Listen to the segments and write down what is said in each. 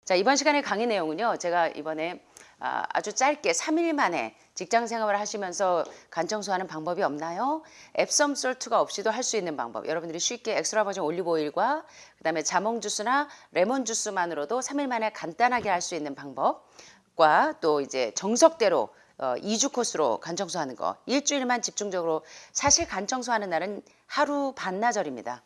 자, 이번 시간의 강의 내용은요. 제가 이번에 아주 짧게 3일 만에 직장 생활을 하시면서 간 청소하는 방법이 없나요? 앱섬 솔트가 없이도 할 수 있는 방법. 여러분들이 쉽게 엑스트라 버진 올리브 오일과 그다음에 자몽 주스나 레몬 주스만으로도 3일 만에 간단하게 할 수 있는 방법과 또 이제 정석대로 2주 코스로 간 청소하는 거. 일주일만 집중적으로 사실 간 청소하는 날은 하루 반나절입니다.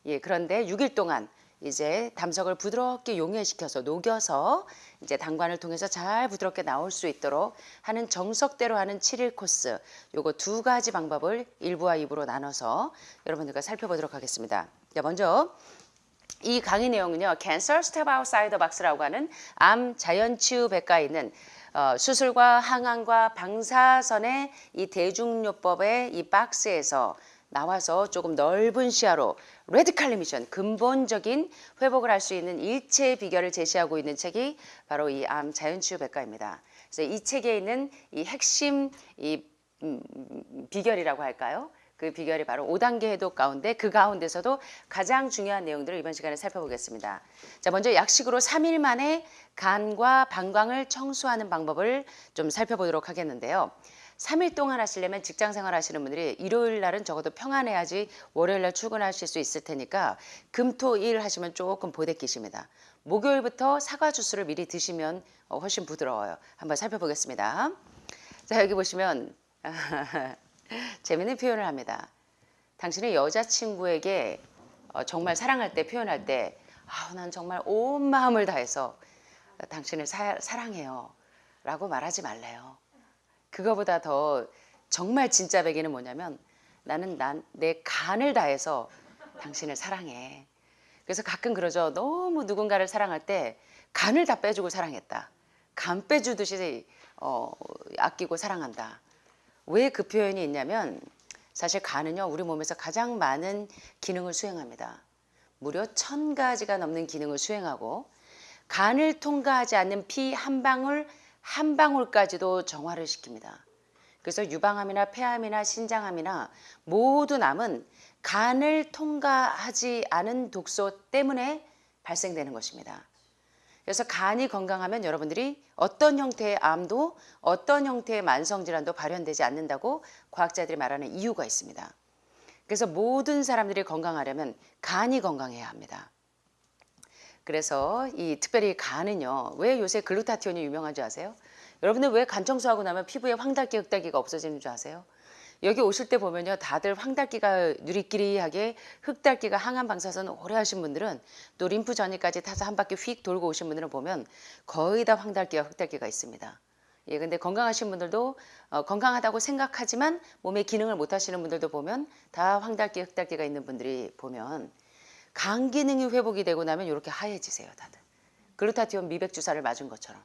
예, 그런데 6일 동안 이제 담석을 부드럽게 용해시켜서 녹여서 이제 당관을 통해서 잘 부드럽게 나올 수 있도록 하는 정석대로 하는 7일 코스. 요거 두 가지 방법을 1부와 2부로 나눠서 여러분들과 살펴보도록 하겠습니다. 자, 먼저 이 강의 내용은요. Cancer Step Outside the Box라고 하는 암 자연치유 백과에 있는 수술과 항암과 방사선의 이 대중요법의 이 박스에서 나와서 조금 넓은 시야로 레디칼 미션 근본적인 회복을 할 수 있는 일체의 비결을 제시하고 있는 책이 바로 이 암 자연치유 백과입니다. 그래서 이 책에 있는 이 핵심 이 비결이라고 할까요? 그 비결이 바로 5단계 해독 가운데 그 가운데서도 가장 중요한 내용들을 이번 시간에 살펴보겠습니다. 자, 먼저 약식으로 3일 만에 간과 방광을 청소하는 방법을 좀 살펴보도록 하겠는데요. 3일 동안 하시려면 직장 생활 하시는 분들이 일요일 날은 적어도 평안해야지 월요일 날 출근하실 수 있을 테니까 금, 토, 일 하시면 조금 보대끼십니다. 목요일부터 사과 주스를 미리 드시면 훨씬 부드러워요. 한번 살펴보겠습니다. 자, 여기 보시면 재밌는 표현을 합니다. 당신의 여자친구에게 정말 사랑할 때 표현할 때 난 정말 온 마음을 다해서 당신을 사랑해요 라고 말하지 말래요. 그거보다 더 정말 진짜 배기는 뭐냐면 나는 내 간을 다해서 당신을 사랑해. 그래서 가끔 그러죠. 너무 누군가를 사랑할 때 간을 다 빼주고 사랑했다. 간 빼주듯이 아끼고 사랑한다. 왜 그 표현이 있냐면 사실 간은요 우리 몸에서 가장 많은 기능을 수행합니다. 무려 1000가지가 넘는 기능을 수행하고 간을 통과하지 않는 피 한 방울 한 방울까지도 정화를 시킵니다. 그래서 유방암이나 폐암이나 신장암이나 모든 암은 간을 통과하지 않은 독소 때문에 발생되는 것입니다. 그래서 간이 건강하면 여러분들이 어떤 형태의 암도 어떤 형태의 만성질환도 발현되지 않는다고 과학자들이 말하는 이유가 있습니다. 그래서 모든 사람들이 건강하려면 간이 건강해야 합니다. 그래서 이 특별히 간은요. 왜 요새 글루타티온이 유명한 줄 아세요? 여러분들 왜 간 청소하고 나면 피부에 황달기, 흑달기가 없어지는 줄 아세요? 여기 오실 때 보면요. 다들 황달기가 누리끼리하게 흑달기가 항암 방사선 오래 하신 분들은 또 림프 전이까지 타서 한 바퀴 휙 돌고 오신 분들은 보면 거의 다 황달기와 흑달기가 있습니다. 예, 근데 건강하신 분들도 건강하다고 생각하지만 몸의 기능을 못 하시는 분들도 보면 다 황달기, 흑달기가 있는 분들이 보면 간 기능이 회복이 되고 나면 이렇게 하얘지세요, 다들. 글루타티온 미백 주사를 맞은 것처럼.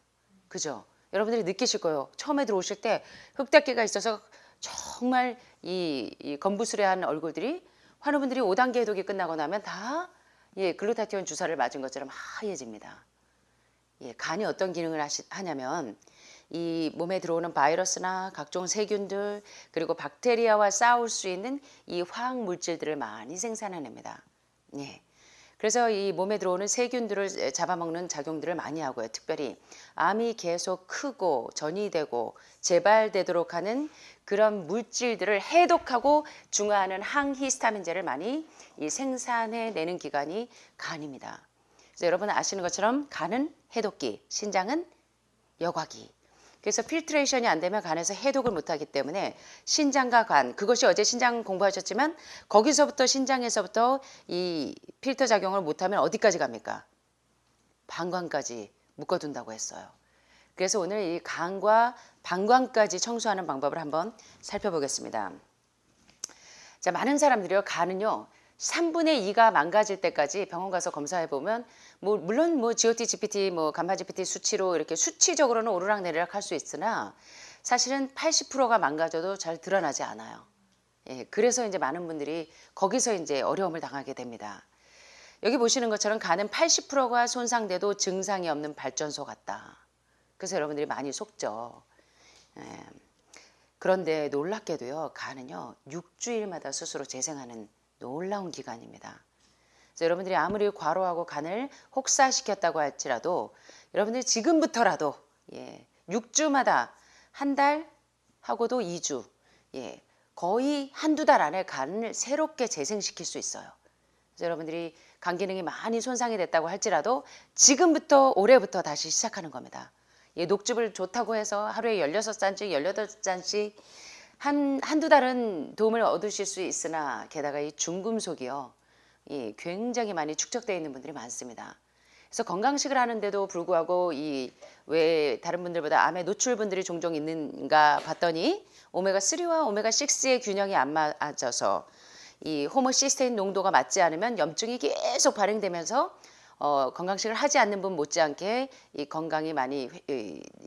그죠? 여러분들이 느끼실 거예요. 처음에 들어오실 때 흑달기가 있어서 정말 이 건부스레한 얼굴들이 환우분들이 5단계 해독이 끝나고 나면 다 글루타티온 주사를 맞은 것처럼 하얘집니다. 예, 간이 어떤 기능을 하냐면 이 몸에 들어오는 바이러스나 각종 세균들 그리고 박테리아와 싸울 수 있는 이 화학 물질들을 많이 생산해냅니다. 예. 그래서 이 몸에 들어오는 세균들을 잡아먹는 작용들을 많이 하고요. 특별히 암이 계속 크고 전이되고 재발되도록 하는 그런 물질들을 해독하고 중화하는 항히스타민제를 많이 이 생산해내는 기관이 간입니다. 그래서 여러분 아시는 것처럼 간은 해독기, 신장은 여과기. 그래서 필트레이션이 안 되면 간에서 해독을 못하기 때문에 신장과 간, 그것이 어제 신장 공부하셨지만 거기서부터 신장에서부터 이 필터 작용을 못하면 어디까지 갑니까? 방광까지 묶어둔다고 했어요. 그래서 오늘 이 간과 방광까지 청소하는 방법을 한번 살펴보겠습니다. 자, 많은 사람들이요, 간은요, 3분의 2가 망가질 때까지 병원 가서 검사해 보면 물론 GOT, GPT, 감파 GPT 수치로 이렇게 수치적으로는 오르락내리락 할 수 있으나 사실은 80%가 망가져도 잘 드러나지 않아요. 예, 그래서 이제 많은 분들이 거기서 이제 어려움을 당하게 됩니다. 여기 보시는 것처럼 간은 80%가 손상돼도 증상이 없는 발전소 같다. 그래서 여러분들이 많이 속죠. 예. 그런데 놀랍게도요, 간은요 6주일마다 스스로 재생하는 놀라운 기관입니다. 그래서 여러분들이 아무리 과로하고 간을 혹사시켰다고 할지라도 여러분들이 지금부터라도 6주마다 한 달 하고도 2주, 거의 한두 달 안에 간을 새롭게 재생시킬 수 있어요. 그래서 여러분들이 간 기능이 많이 손상이 됐다고 할지라도 지금부터 올해부터 다시 시작하는 겁니다. 녹즙을 좋다고 해서 하루에 16잔씩 18잔씩 한두 달은 도움을 얻으실 수 있으나 게다가 이 중금속이요. 굉장히 많이 축적되어 있는 분들이 많습니다. 그래서 건강식을 하는데도 불구하고 왜 다른 분들보다 암에 노출 분들이 종종 있는가 봤더니 오메가3와 오메가6의 균형이 안 맞아서 이 호모시스테인 농도가 맞지 않으면 염증이 계속 발생되면서 건강식을 하지 않는 분 못지않게 이 건강이 많이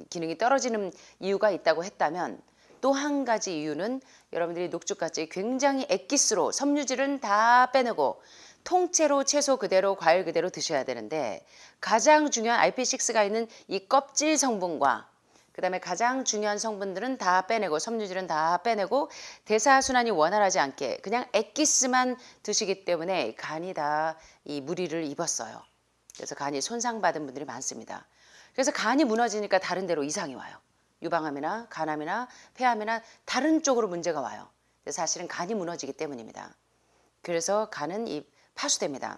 기능이 떨어지는 이유가 있다고 했다면 또 한 가지 이유는 여러분들이 녹즙같이 굉장히 액기스로 섬유질은 다 빼내고 통째로 채소 그대로 과일 그대로 드셔야 되는데 가장 중요한 IP6가 있는 이 껍질 성분과 그다음에 가장 중요한 성분들은 다 빼내고 섬유질은 다 빼내고 대사순환이 원활하지 않게 그냥 액기스만 드시기 때문에 간이 다 이 무리를 입었어요. 그래서 간이 손상받은 분들이 많습니다. 그래서 간이 무너지니까 다른 데로 이상이 와요. 유방암이나 간암이나 폐암이나 다른 쪽으로 문제가 와요. 사실은 간이 무너지기 때문입니다. 그래서 간은 파수됩니다.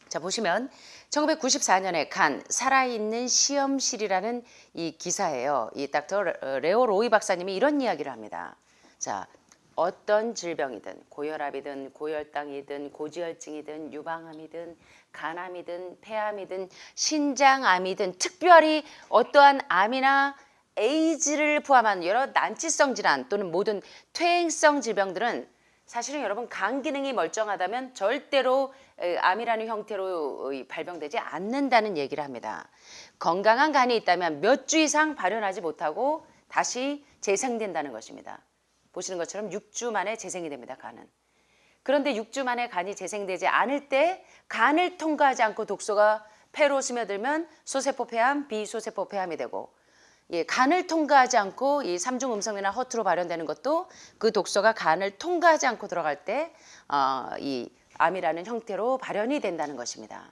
자, 보시면 1994년에 간 살아있는 시험실이라는 이 기사예요. 이 닥터 레오 로이 박사님이 이런 이야기를 합니다. 자, 어떤 질병이든 고혈압이든 고혈당이든 고지혈증이든 유방암이든 간암이든 폐암이든 신장암이든 특별히 어떠한 암이나 에이즈를 포함한 여러 난치성 질환 또는 모든 퇴행성 질병들은 사실은 여러분 간 기능이 멀쩡하다면 절대로 암이라는 형태로 발병되지 않는다는 얘기를 합니다. 건강한 간이 있다면 몇 주 이상 발현하지 못하고 다시 재생된다는 것입니다. 보시는 것처럼 6주 만에 재생이 됩니다. 간은. 그런데 6주 만에 간이 재생되지 않을 때 간을 통과하지 않고 독소가 폐로 스며들면 소세포 폐암, 비소세포 폐암이 되고 간을 통과하지 않고 이 삼중 음성이나 허투루 발현되는 것도 그 독소가 간을 통과하지 않고 들어갈 때 이 암이라는 형태로 발현이 된다는 것입니다.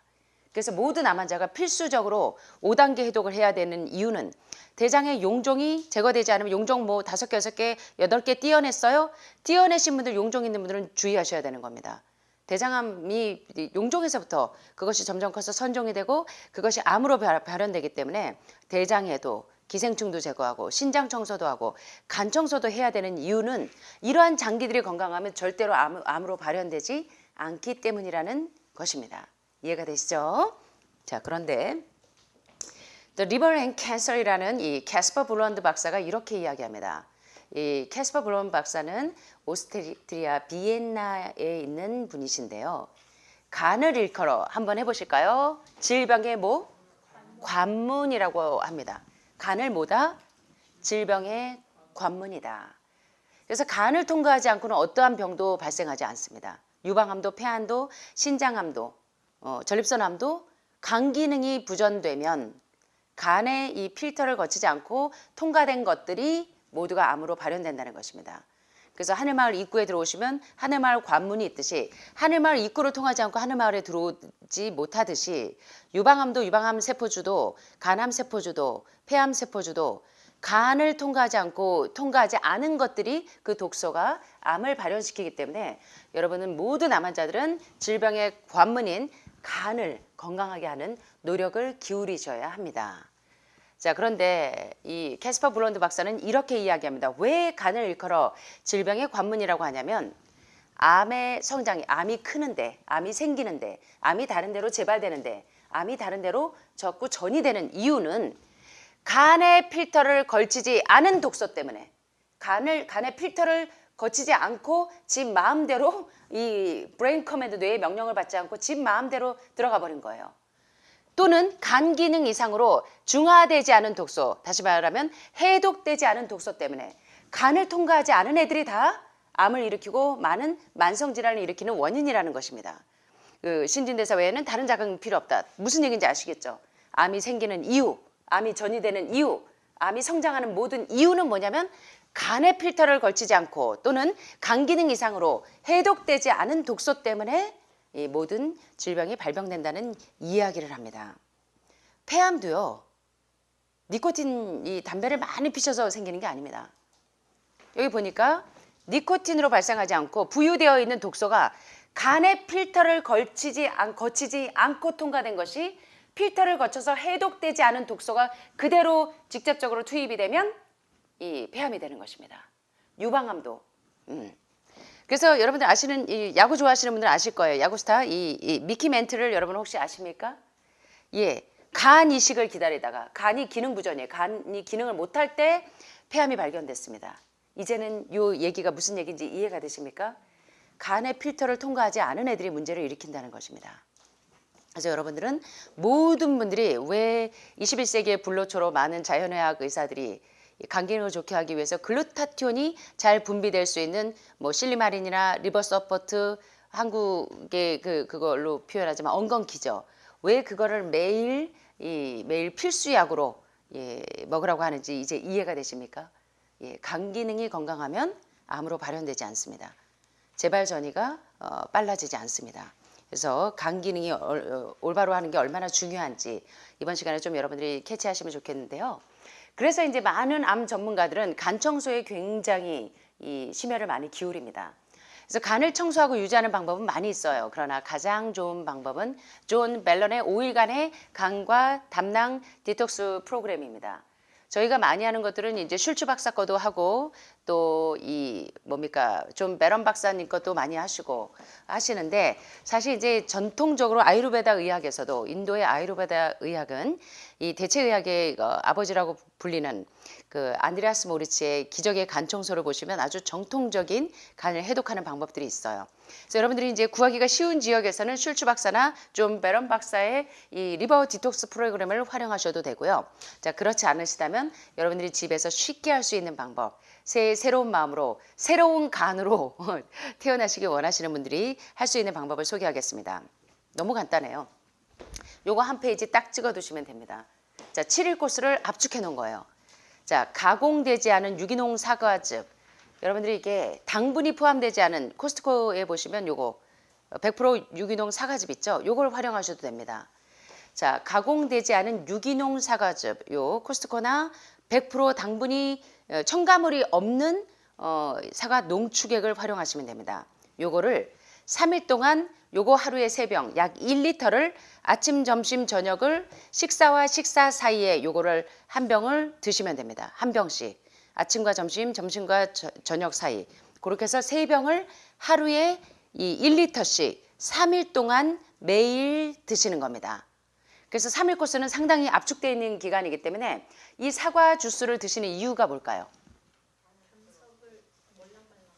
그래서 모든 암 환자가 필수적으로 5단계 해독을 해야 되는 이유는 대장의 용종이 제거되지 않으면 용종 뭐 5개, 6개, 8개 띄어냈어요. 띄어내신 분들 용종 있는 분들은 주의하셔야 되는 겁니다. 대장암이 용종에서부터 그것이 점점 커서 선종이 되고 그것이 암으로 발현되기 때문에 대장에도 기생충도 제거하고 신장 청소도 하고 간 청소도 해야 되는 이유는 이러한 장기들이 건강하면 절대로 암으로 발현되지 않기 때문이라는 것입니다. 이해가 되시죠? 자, 그런데 The Liver and Cancer이라는 이 캐스퍼 블론드 박사가 이렇게 이야기합니다. 이 캐스퍼 블론드 박사는 오스트리아 비엔나에 있는 분이신데요. 간을 일컬어 한번 해보실까요? 질병의 뭐? 관문이라고 합니다. 간을 뭐다? 질병의 관문이다. 그래서 간을 통과하지 않고는 어떠한 병도 발생하지 않습니다. 유방암도 폐암도 신장암도 전립선암도 간 기능이 부전되면 간의 이 필터를 거치지 않고 통과된 것들이 모두가 암으로 발현된다는 것입니다. 그래서 하늘마을 입구에 들어오시면 하늘마을 관문이 있듯이 하늘마을 입구를 통하지 않고 하늘마을에 들어오지 못하듯이 유방암도 유방암 세포주도 간암 세포주도 폐암 세포주도 간을 통과하지 않은 것들이 그 독소가 암을 발현시키기 때문에 여러분은 모든 암 환자들은 질병의 관문인 간을 건강하게 하는 노력을 기울이셔야 합니다. 자, 그런데 이 캐스퍼 블론드 박사는 이렇게 이야기합니다. 왜 간을 일컬어 질병의 관문이라고 하냐면 암의 성장이, 암이 크는데, 암이 생기는데, 암이 다른 데로 재발되는데, 암이 다른 데로 자꾸 전이 되는 이유는 간의 필터를 걸치지 않은 독소 때문에 간의 필터를 거치지 않고 지 마음대로 이 브레인 커맨드 뇌의 명령을 받지 않고 지 마음대로 들어가 버린 거예요. 또는 간 기능 이상으로 중화되지 않은 독소, 다시 말하면 해독되지 않은 독소 때문에 간을 통과하지 않은 애들이 다 암을 일으키고 많은 만성질환을 일으키는 원인이라는 것입니다. 그 신진대사 외에는 다른 자극이 필요 없다. 무슨 얘기인지 아시겠죠? 암이 생기는 이유, 암이 전이되는 이유, 암이 성장하는 모든 이유는 뭐냐면 간에 필터를 걸치지 않고 또는 간 기능 이상으로 해독되지 않은 독소 때문에 이 모든 질병이 발병된다는 이야기를 합니다. 폐암도요. 니코틴 이 담배를 많이 피셔서 생기는 게 아닙니다. 여기 보니까 니코틴으로 발생하지 않고 부유되어 있는 독소가 간의 필터를 거치지 않고 통과된 것이 필터를 거쳐서 해독되지 않은 독소가 그대로 직접적으로 투입이 되면 이 폐암이 되는 것입니다. 유방암도. 그래서 여러분들 아시는 이 야구 좋아하시는 분들 아실 거예요. 야구스타 이 미키 멘트를 여러분 혹시 아십니까? 예, 간 이식을 기다리다가 간이 기능 부전이에요. 간이 기능을 못할 때 폐암이 발견됐습니다. 이제는 요 얘기가 무슨 얘기인지 이해가 되십니까? 간의 필터를 통과하지 않은 애들이 문제를 일으킨다는 것입니다. 그래서 여러분들은 모든 분들이 왜 21세기의 불로초로 많은 자연의학 의사들이 간 기능을 좋게 하기 위해서 글루타티온이 잘 분비될 수 있는 뭐 실리마린이나 리버서포트 한국의 그걸로 표현하지만 엉겅퀴죠. 왜 그거를 매일 필수약으로 먹으라고 하는지 이제 이해가 되십니까? 간 기능이 건강하면 암으로 발현되지 않습니다. 재발 전이가 빨라지지 않습니다. 그래서 간 기능이 올바로 하는 게 얼마나 중요한지 이번 시간에 좀 여러분들이 캐치하시면 좋겠는데요. 그래서 이제 많은 암 전문가들은 간 청소에 굉장히 이 심혈을 많이 기울입니다. 그래서 간을 청소하고 유지하는 방법은 많이 있어요. 그러나 가장 좋은 방법은 존 멜런의 5일간의 간과 담낭 디톡스 프로그램입니다. 저희가 많이 하는 것들은 이제 슐츠 박사 거도 하고 또 이 뭡니까 존 멜런 박사님 것도 많이 하시는데 사실 이제 전통적으로 아유르베다 의학에서도 인도의 아유르베다 의학은 이 대체 의학의 아버지라고 불리는 그 안드레아스 모리츠의 기적의 간 청소를 보시면 아주 정통적인 간을 해독하는 방법들이 있어요. 그래서 여러분들이 이제 구하기가 쉬운 지역에서는 슐츠 박사나 존 멜런 박사의 이 리버 디톡스 프로그램을 활용하셔도 되고요. 자, 그렇지 않으시다면 여러분들이 집에서 쉽게 할 수 있는 방법, 새로운 마음으로 새로운 간으로 태어나시길 원하시는 분들이 할 수 있는 방법을 소개하겠습니다. 너무 간단해요. 요거 한 페이지 딱 찍어 두시면 됩니다. 자, 7일 코스를 압축해 놓은 거예요. 자, 가공되지 않은 유기농 사과즙. 여러분들이 이게 당분이 포함되지 않은 코스트코에 보시면 요거 100% 유기농 사과즙 있죠? 요걸 활용하셔도 됩니다. 자, 가공되지 않은 유기농 사과즙. 요 코스트코나 100% 당분이 첨가물이 없는 사과 농축액을 활용하시면 됩니다. 요거를 3일 동안 요거 하루에 3병 약 1리터를 아침, 점심, 저녁을 식사와 식사 사이에 요거를 한 병을 드시면 됩니다. 한 병씩. 아침과 점심, 점심과 저녁 사이. 그렇게 해서 3병을 하루에 이 1리터씩 3일 동안 매일 드시는 겁니다. 그래서 3일 코스는 상당히 압축되어 있는 기간이기 때문에 이 사과 주스를 드시는 이유가 뭘까요?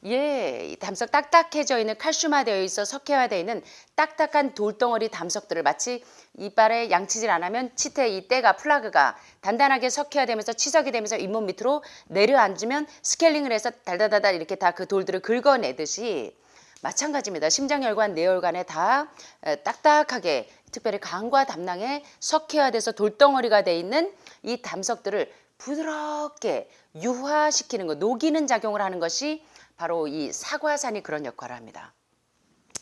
예, 담석 딱딱해져 있는 칼슘화되어 있어 석회화되어 있는 딱딱한 돌덩어리 담석들을 마치 이빨에 양치질 안 하면 치태 이 때가 플라그가 단단하게 석회화되면서 치석이 되면서 잇몸 밑으로 내려앉으면 스케일링을 해서 달달달달 이렇게 다 그 돌들을 긁어내듯이 마찬가지입니다. 심장혈관, 뇌혈관에 다 딱딱하게 특별히 간과 담낭에 석회화돼서 돌덩어리가 돼 있는 이 담석들을 부드럽게 유화시키는 것, 녹이는 작용을 하는 것이 바로 이 사과산이 그런 역할을 합니다.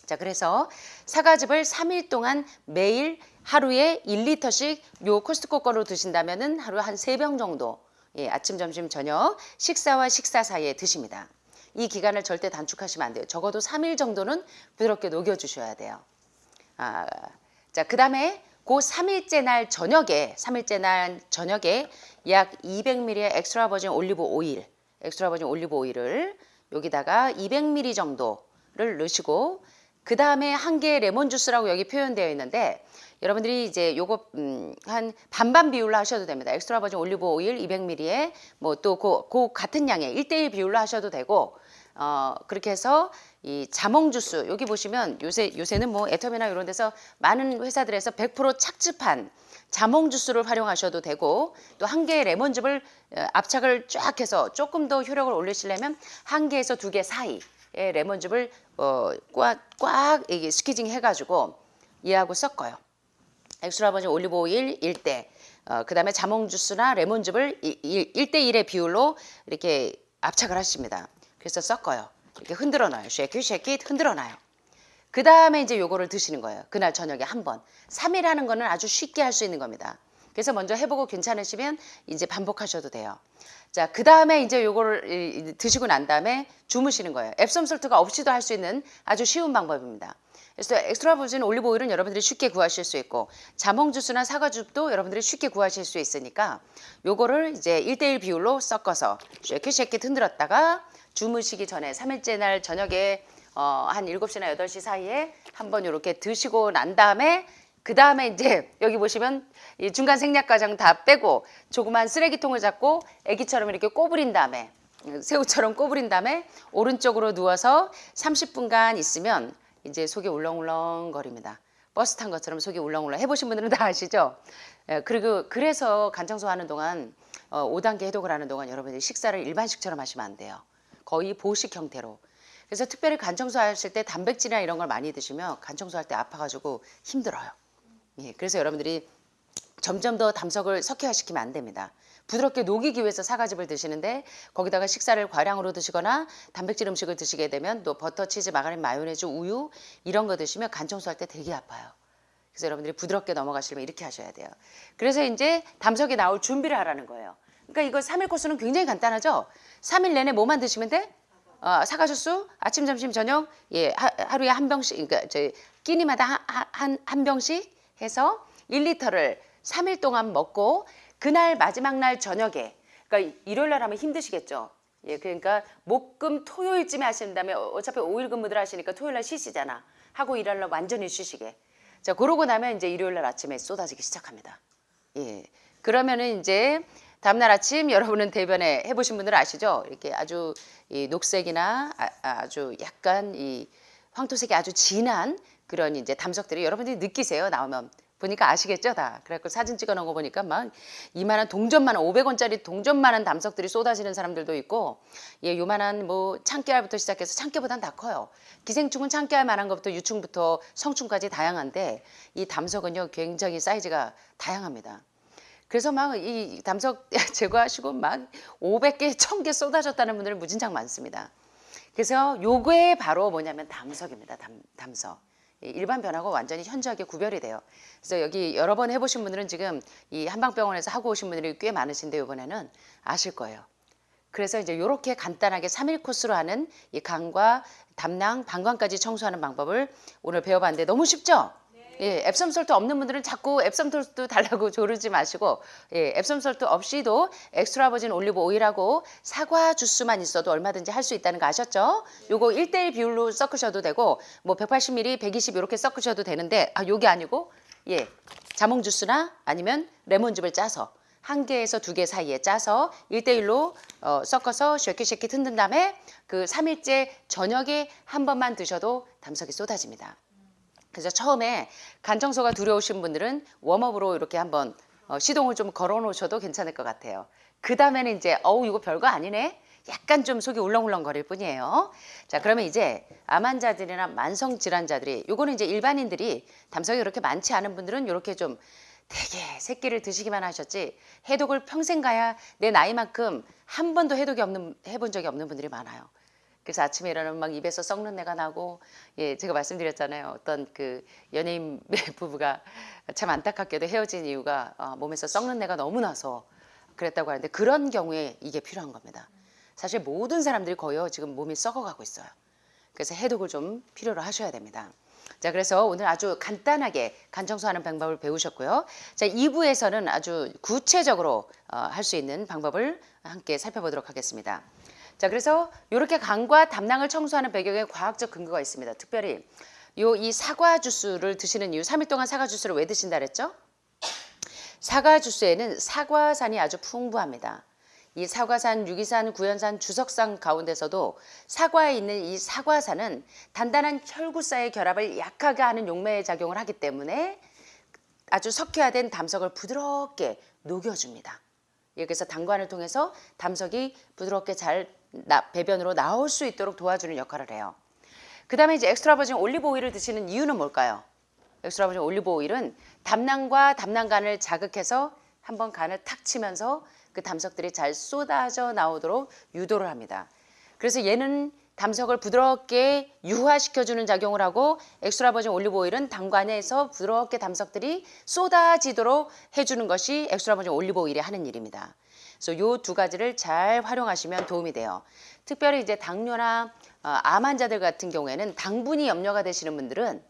자, 그래서 사과즙을 3일 동안 매일 하루에 1리터씩 요 코스트코 거로 드신다면은 하루에 한 3병 정도 아침, 점심, 저녁 식사와 식사 사이에 드십니다. 이 기간을 절대 단축하시면 안 돼요. 적어도 3일 정도는 부드럽게 녹여주셔야 돼요. 자, 그 다음에 그 3일째 날 저녁에 약 200ml의 엑스트라 버진 올리브 오일을 여기다가 200ml 정도를 넣으시고 그 다음에 한 개의 레몬 주스라고 여기 표현되어 있는데 여러분들이 이제 요거 한 반반 비율로 하셔도 됩니다. 엑스트라 버진 올리브 오일 200ml에 뭐 또 그 같은 양의 1대1 비율로 하셔도 되고 그렇게 해서 이 자몽 주스 여기 보시면 요새는 뭐 애텀이나 이런 데서 많은 회사들에서 100% 착즙한 자몽 주스를 활용하셔도 되고 또 한 개의 레몬즙을 압착을 쫙 해서 조금 더 효력을 올리시려면 한 개에서 2개 사이에 레몬즙을 꽉 스퀴징 해가지고 얘하고 섞어요. 엑스트라 버진 올리브 오일 1대, 그다음에 자몽 주스나 레몬즙을 1대1의 비율로 이렇게 압착을 하십니다. 그래서 섞어요. 이렇게 흔들어 놔요. 쉐킷 쉐킷 흔들어 놔요. 그 다음에 이제 요거를 드시는 거예요. 그날 저녁에 한 번. 3일 하는 거는 아주 쉽게 할 수 있는 겁니다. 그래서 먼저 해보고 괜찮으시면 이제 반복하셔도 돼요. 자, 그 다음에 이제 요거를 드시고 난 다음에 주무시는 거예요. 앱섬 솔트가 없이도 할 수 있는 아주 쉬운 방법입니다. 그래서 엑스트라 버진 올리브 오일은 여러분들이 쉽게 구하실 수 있고 자몽 주스나 사과즙도 여러분들이 쉽게 구하실 수 있으니까 요거를 이제 1대1 비율로 섞어서 쉐킷 흔들었다가 주무시기 전에 3일째 날 저녁에 한 7시나 8시 사이에 한번 이렇게 드시고 난 다음에 그 다음에 이제 여기 보시면 이 중간 생략 과정 다 빼고 조그만 쓰레기통을 잡고 애기처럼 이렇게 꼬부린 다음에 새우처럼 꼬부린 다음에 오른쪽으로 누워서 30분간 있으면 이제 속이 울렁울렁 거립니다. 버스 탄 것처럼 속이 울렁울렁 해보신 분들은 다 아시죠? 그리고 그래서 간청소 하는 동안 5단계 해독을 하는 동안 여러분들이 식사를 일반식처럼 하시면 안 돼요. 거의 보식 형태로. 그래서 특별히 간청소 하실 때 단백질이나 이런 걸 많이 드시면 간청소 할 때 아파가지고 힘들어요. 예, 그래서 여러분들이 점점 더 담석을 석회화시키면 안 됩니다. 부드럽게 녹이기 위해서 사과즙을 드시는데 거기다가 식사를 과량으로 드시거나 단백질 음식을 드시게 되면 또 버터, 치즈, 마가린, 마요네즈, 우유 이런 거 드시면 간청소할 때 되게 아파요. 그래서 여러분들이 부드럽게 넘어가시려면 이렇게 하셔야 돼요. 그래서 이제 담석이 나올 준비를 하라는 거예요. 그러니까 이거 3일 코스는 굉장히 간단하죠. 3일 내내 뭐만 드시면 돼? 사과 주스 아침, 점심, 저녁 예, 하루에 한 병씩 그러니까 저희 끼니마다 한 병씩 해서 1리터를 3일 동안 먹고 그날 마지막 날 저녁에 그러니까 일요일 날 하면 힘드시겠죠. 예, 그러니까 목금 토요일쯤에 하시는 다음에 어차피 5일 근무들 하시니까 토요일 날 쉬시잖아. 하고 일요일 날 완전히 쉬시게. 자, 그러고 나면 이제 일요일 날 아침에 쏟아지기 시작합니다. 예. 그러면은 이제 다음날 아침 여러분은 대변에 해보신 분들은 아시죠? 이렇게 아주 이 녹색이나 아주 약간 이 황토색이 아주 진한 그런 이제 담석들이 여러분들이 느끼세요. 나오면 보니까 아시겠죠, 다. 그래갖고 사진 찍어놓은 거 보니까 막 이만한 동전만한 500원짜리 동전만한 담석들이 쏟아지는 사람들도 있고, 예, 요만한 뭐 참깨알부터 시작해서 참깨보단 다 커요. 기생충은 참깨알만한 것부터 유충부터 성충까지 다양한데 이 담석은요 굉장히 사이즈가 다양합니다. 그래서 막 이 담석 제거하시고 막 500개, 1000개 쏟아졌다는 분들은 무진장 많습니다. 그래서 요게 바로 뭐냐면 담석입니다. 담석. 일반 변하고 완전히 현저하게 구별이 돼요. 그래서 여기 여러 번 해보신 분들은 지금 이 한방병원에서 하고 오신 분들이 꽤 많으신데 이번에는 아실 거예요. 그래서 이제 이렇게 간단하게 3일 코스로 하는 이 간과 담낭, 방광까지 청소하는 방법을 오늘 배워봤는데 너무 쉽죠? 예, 앱섬 솔트 없는 분들은 자꾸 앱섬 솔트 달라고 조르지 마시고 예, 앱섬 솔트 없이도 엑스트라 버진 올리브 오일하고 사과 주스만 있어도 얼마든지 할 수 있다는 거 아셨죠? 요거 1대1 비율로 섞으셔도 되고 뭐 180ml, 120 이렇게 섞으셔도 되는데 요게 아니고 예, 자몽 주스나 아니면 레몬즙을 짜서 1개에서 2개 사이에 짜서 1대1로 섞어서 쉐킷 흔든 다음에 그 3일째 저녁에 한 번만 드셔도 담석이 쏟아집니다. 그래서 처음에 간청소가 두려우신 분들은 웜업으로 이렇게 한번 시동을 좀 걸어 놓으셔도 괜찮을 것 같아요. 그 다음에는 이제 이거 별거 아니네? 약간 좀 속이 울렁울렁 거릴 뿐이에요. 자, 그러면 이제 암 환자들이나 만성 질환자들이 요거는 이제 일반인들이 담석이 그렇게 많지 않은 분들은 이렇게 좀 되게 새끼를 드시기만 하셨지 해독을 평생 가야 내 나이만큼 한 번도 해본 적이 없는 분들이 많아요. 그래서 아침에 일어나면 막 입에서 썩는 내가 나고, 예, 제가 말씀드렸잖아요. 어떤 그 연예인 부부가 참 안타깝게도 헤어진 이유가 몸에서 썩는 내가 너무 나서 그랬다고 하는데 그런 경우에 이게 필요한 겁니다. 사실 모든 사람들이 거의 지금 몸이 썩어가고 있어요. 그래서 해독을 좀 필요로 하셔야 됩니다. 자, 그래서 오늘 아주 간단하게 간 청소하는 방법을 배우셨고요. 자, 2부에서는 아주 구체적으로 할 수 있는 방법을 함께 살펴보도록 하겠습니다. 자, 그래서 이렇게 간과 담낭을 청소하는 배경에 과학적 근거가 있습니다. 특별히 이 사과 주스를 드시는 이유, 3일 동안 사과 주스를 왜 드신다 그랬죠? 사과 주스에는 사과산이 아주 풍부합니다. 이 사과산, 유기산, 구연산, 주석산 가운데서도 사과에 있는 이 사과산은 단단한 혈구사의 결합을 약하게 하는 용매의 작용을 하기 때문에 아주 석회화된 담석을 부드럽게 녹여줍니다. 그래서 당관을 통해서 담석이 부드럽게 잘 배변으로 나올 수 있도록 도와주는 역할을 해요. 그 다음에 이제 엑스트라 버진 올리브 오일을 드시는 이유는 뭘까요? 엑스트라 버진 올리브 오일은 담낭과 담낭간을 자극해서 한번 간을 탁 치면서 그 담석들이 잘 쏟아져 나오도록 유도를 합니다. 그래서 얘는 담석을 부드럽게 유화시켜주는 작용을 하고 엑스트라 버진 올리브 오일은 당관에서 부드럽게 담석들이 쏟아지도록 해주는 것이 엑스트라 버진 올리브 오일이 하는 일입니다. 그래서 이 두 가지를 잘 활용하시면 도움이 돼요. 특별히 이제 당뇨나 암 환자들 같은 경우에는 당분이 염려가 되시는 분들은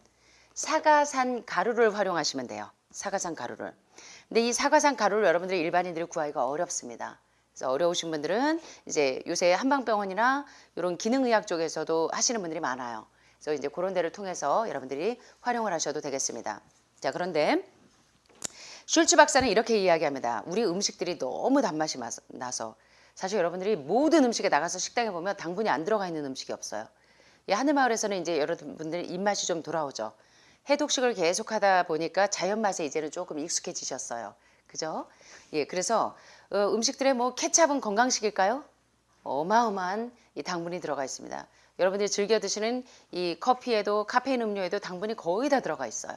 사과산 가루를 활용하시면 돼요. 사과산 가루를. 근데 이 사과산 가루를 여러분들이 일반인들이 구하기가 어렵습니다. 그래서 어려우신 분들은 이제 요새 한방병원이나 이런 기능의학 쪽에서도 하시는 분들이 많아요. 그래서 이제 그런 데를 통해서 여러분들이 활용을 하셔도 되겠습니다. 자, 그런데 슐츠 박사는 이렇게 이야기합니다. 우리 음식들이 너무 단맛이 나서 사실 여러분들이 모든 음식에 나가서 식당에 보면 당분이 안 들어가 있는 음식이 없어요. 이 하늘마을에서는 이제 여러분들 입맛이 좀 돌아오죠. 해독식을 계속 하다 보니까 자연 맛에 이제는 조금 익숙해지셨어요. 그죠? 예, 그래서 음식들에 뭐 케찹은 건강식일까요? 어마어마한 이 당분이 들어가 있습니다. 여러분들이 즐겨 드시는 이 커피에도 카페인 음료에도 당분이 거의 다 들어가 있어요.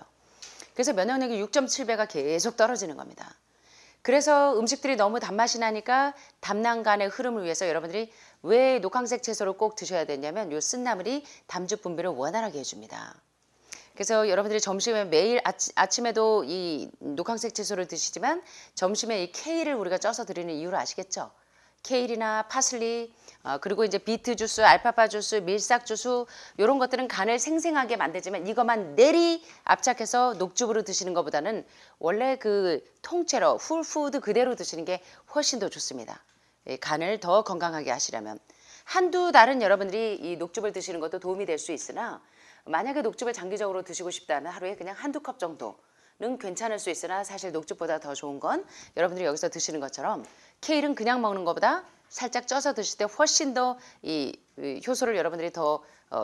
그래서 면역력이 6.7배가 계속 떨어지는 겁니다. 그래서 음식들이 너무 단맛이 나니까 담낭간의 흐름을 위해서 여러분들이 왜 녹황색 채소를 꼭 드셔야 되냐면 이 쓴나물이 담즙 분비를 원활하게 해줍니다. 그래서 여러분들이 점심에 매일 아침에도 이 녹황색 채소를 드시지만 점심에 이 케일을 우리가 쪄서 드리는 이유를 아시겠죠? 케일이나 파슬리, 그리고 이제 비트 주스, 알파파 주스, 밀싹 주스 이런 것들은 간을 생생하게 만들지만 이것만 내리 압착해서 녹즙으로 드시는 것보다는 원래 그 통째로 풀푸드 그대로 드시는 게 훨씬 더 좋습니다. 간을 더 건강하게 하시려면 한두 달은 여러분들이 이 녹즙을 드시는 것도 도움이 될 수 있으나 만약에 녹즙을 장기적으로 드시고 싶다면 하루에 그냥 한두 컵 정도는 괜찮을 수 있으나 사실 녹즙보다 더 좋은 건 여러분들이 여기서 드시는 것처럼 케일은 그냥 먹는 것보다 살짝 쪄서 드실 때 훨씬 더 이 효소를 여러분들이 더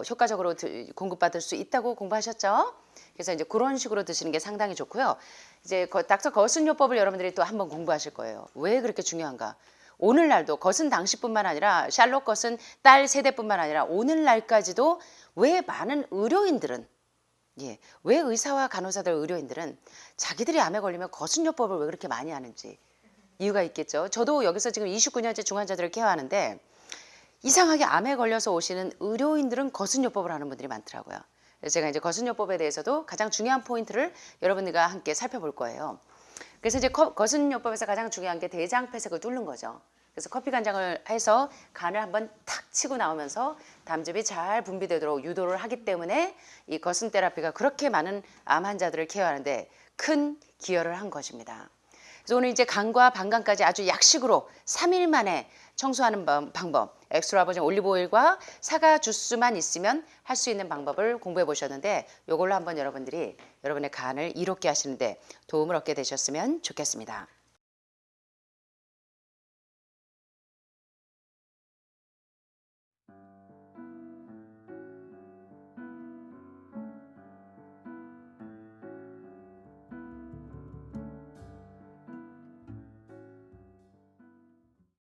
효과적으로 공급받을 수 있다고 공부하셨죠? 그래서 이제 그런 식으로 드시는 게 상당히 좋고요. 이제 닥터 거슨요법을 여러분들이 또 한번 공부하실 거예요. 왜 그렇게 중요한가? 오늘날도 거슨 당시뿐만 아니라 샬롯 거슨 딸 세대뿐만 아니라 오늘날까지도 왜 많은 의료인들은 왜 의사와 간호사들 의료인들은 자기들이 암에 걸리면 거순요법을 왜 그렇게 많이 하는지 이유가 있겠죠. 저도 여기서 지금 29년째 중환자들을 케어하는데 이상하게 암에 걸려서 오시는 의료인들은 거순요법을 하는 분들이 많더라고요. 그래서 제가 이제 거순요법에 대해서도 가장 중요한 포인트를 여러분들과 함께 살펴볼 거예요. 그래서 이제 거순요법에서 가장 중요한 게 대장폐색을 뚫는 거죠. 그래서 커피 간장을 해서 간을 한번 탁 치고 나오면서 담즙이 잘 분비되도록 유도를 하기 때문에 이 거순 테라피가 그렇게 많은 암 환자들을 케어하는데 큰 기여를 한 것입니다. 그래서 오늘 이제 간과 방광까지 아주 약식으로 3일 만에 청소하는 방법, 엑스트라 버진 올리브 오일과 사과 주스만 있으면 할 수 있는 방법을 공부해 보셨는데 이걸로 한번 여러분들이 여러분의 간을 이롭게 하시는데 도움을 얻게 되셨으면 좋겠습니다.